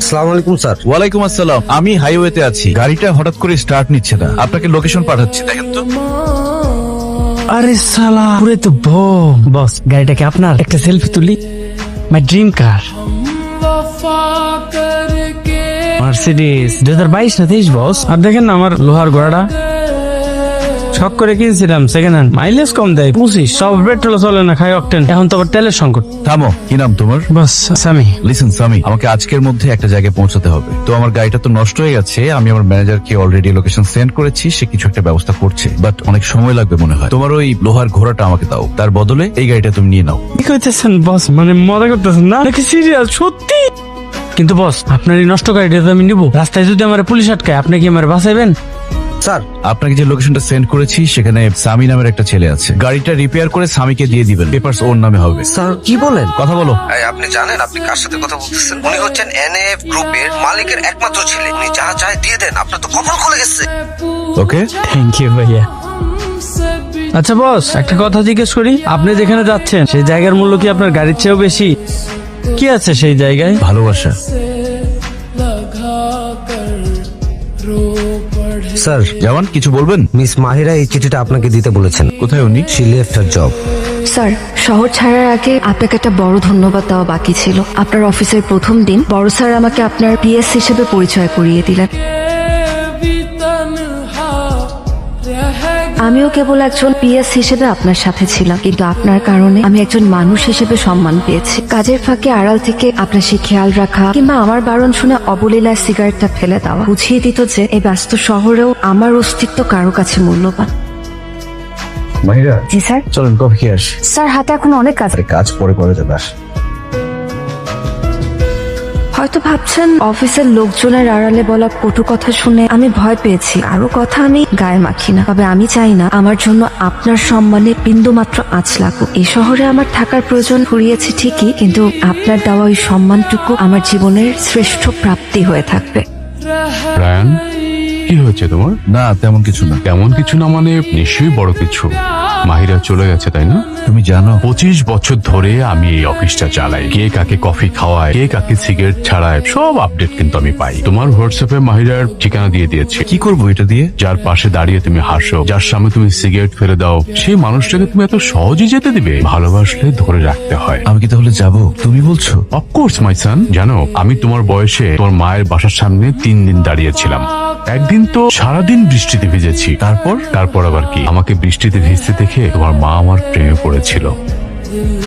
আসসালামু আলাইকুম স্যার। ওয়ালাইকুম আসসালাম। আমি হাইওয়েতে আছি, গাড়িটা হঠাৎ করে স্টার্ট নিচ্ছে না। আপনাকে লোকেশন পাঠাচ্ছি, দেখেন তো। আরে সালা পুরে তো বম। বস গাড়িটাকে আপনার? একটা সেলফি তুলি। মাই ড্রিম কার মার্সিডিজ 2022 না 23 বস। আর দেখেন না আমার লোহার ঘোড়াটা শখ করে কিনছিলাম সেকেন্ড হ্যান্ড, মাইলেজ কম দেয় 25, সব পেট্রোল চলে না, খাই অকটেন। এখন তো আবার তেলের সংকট। থামো, কি নাম তোমার? বস সামি। লিসেন সামি, আমাকে আজকের মধ্যে একটা জায়গায় পৌঁছাতে হবে। তো আমার গাড়িটা তো নষ্ট হয়ে গেছে, আমি আমার ম্যানেজারকে অলরেডি লোকেশন সেন্ড করেছি, সে কিছু একটা ব্যবস্থা করছে, বাট অনেক সময় লাগবে মনে হয়। তোমার ওই লোহার ঘোড়াটা আমাকে দাও, তার বদলে এই গাড়িটা তুমি নিয়ে নাও। কি করতেছেন বস? মানে মজা করতেছেন না নাকি সিরিয়াস সত্যি? কিন্তু বস আপনার এই নষ্ট গাড়িটা তো আমি নিবো। রাস্তায় যদি আমার পুলিশ আটকায় আপনি কি আমার বাঁচাইবেন? স্যার, আপনাকে যে লোকেশনটা সেন্ড করেছি সেখানে সামি নামের একটা ছেলে আছে। গাড়িটা রিপেয়ার করে সামিকে দিয়ে দিবেন, পেপারস ওর নামে হবে। স্যার কি বলেন? কথা বলো। আপনি জানেন আপনি কার সাথে কথা বলতেছেন? উনি হচ্ছেন এনএফ গ্রুপের মালিকের একমাত্র ছেলে। উনি যা চায় দিয়ে দেন, আপনার তো কপাল খুলে গেছে। ওকে, থ্যাংক ইউ ভাইয়া। আচ্ছা বস, একটা কথা জিজ্ঞেস করি, আপনি যেখানে যাচ্ছেন সেই জায়গার মূল্য কি আপনার গাড়ির চেয়েও বেশি? কি আছে সেই জায়গায়? ভালোবাসা। স্যার, জওয়ান কিছু বলবেন? মিস মাহিরা এই চিঠিটা আপনাকে দিতে বলেছেন। কোথায় উনি? She left her job. Sir, শহর ছাড়ার আগে আপনাকে একটা বড় ধন্যবাদ দেওয়া বাকি ছিল। আপনার অফিসের প্রথম দিন বড় স্যার আমাকে আপনার পিএস হিসেবে পরিচয় করিয়ে দিলেন। আমিও কেবল একজন পিএস হিসেবে আপনার সাথে ছিলাম, কিন্তু আপনার কারণে আমি একজন মানুষ হিসেবে সম্মান পেয়েছি। কাজের ফাঁকে আড়াল থেকে আপনার সে খেয়াল রাখা কিংবা আমার বারণ শুনে অবলীলায় সিগারেটটা ফেলে দেওয়া বুঝিয়ে দিত যে এই ব্যস্ত শহরেও আমার অস্তিত্ব কারো কাছে মূল্যবান। মাহিরা, জি স্যার। চলেন কফি খেয়ে আসি। স্যার, হাতে এখন অনেক কাজ। কাজ পরে করে যাবে। আস। হয়তো ভাবছেন অফিসের লোকজনের আড়ালে বলা কটু কথা শুনে আমি ভয় পেয়েছি। আরো কথা আমি গায়ে মাখি না, তবে আমি চাই না আমার জন্য আপনার সম্মানে বিন্দু মাত্র আঁচ লাগুক। এই শহরে আমার থাকার প্রয়োজন ফুরিয়েছে ঠিকই, কিন্তু আপনার দেওয়া ওই সম্মানটুকু আমার জীবনের শ্রেষ্ঠ প্রাপ্তি হয়ে থাকবে। রায়ান, কি হয়েছে তোমার? না, তেমন কিছু না। তেমন কিছু না মানে নিশ্চয়ই বড় কিছু। মাহিরা চলে গেছে তাই না? তুমি জানো 25 বছর ধরে আমি এই অফিসটা চালাই। কে কাকে কফি খাওয়ায়, কে কাকে সিগারেট ছাড়ায়, সব আপডেট কিন্তু আমি পাই। তোমার হোয়াটসঅ্যাপে মাহিরার ঠিকানা দিয়ে দিয়েছি। কি করবো এটা দিয়ে? যার পাশে দাঁড়িয়ে তুমি হাসো, যার সামনে তুমি সিগারেট ফেলে দাও, সেই মানুষটাকে তুমি এত সহজে যেতে দিবে? ভালোবাসলে ধরে রাখতে হয়। আমি কি তাহলে যাবো? তুমি বলছো? অফকোর্স মাই সান। জানো, আমি তোমার বয়সে তোমার মায়ের বাসার সামনে 3 দিন দাঁড়িয়েছিলাম। একদিন তো সারাদিন বৃষ্টিতে ভিজেছি। তারপর আবার কি, আমাকে বৃষ্টিতে ভিজতে দেখে তোমার মা আমার প্রেমে পড়েছিল।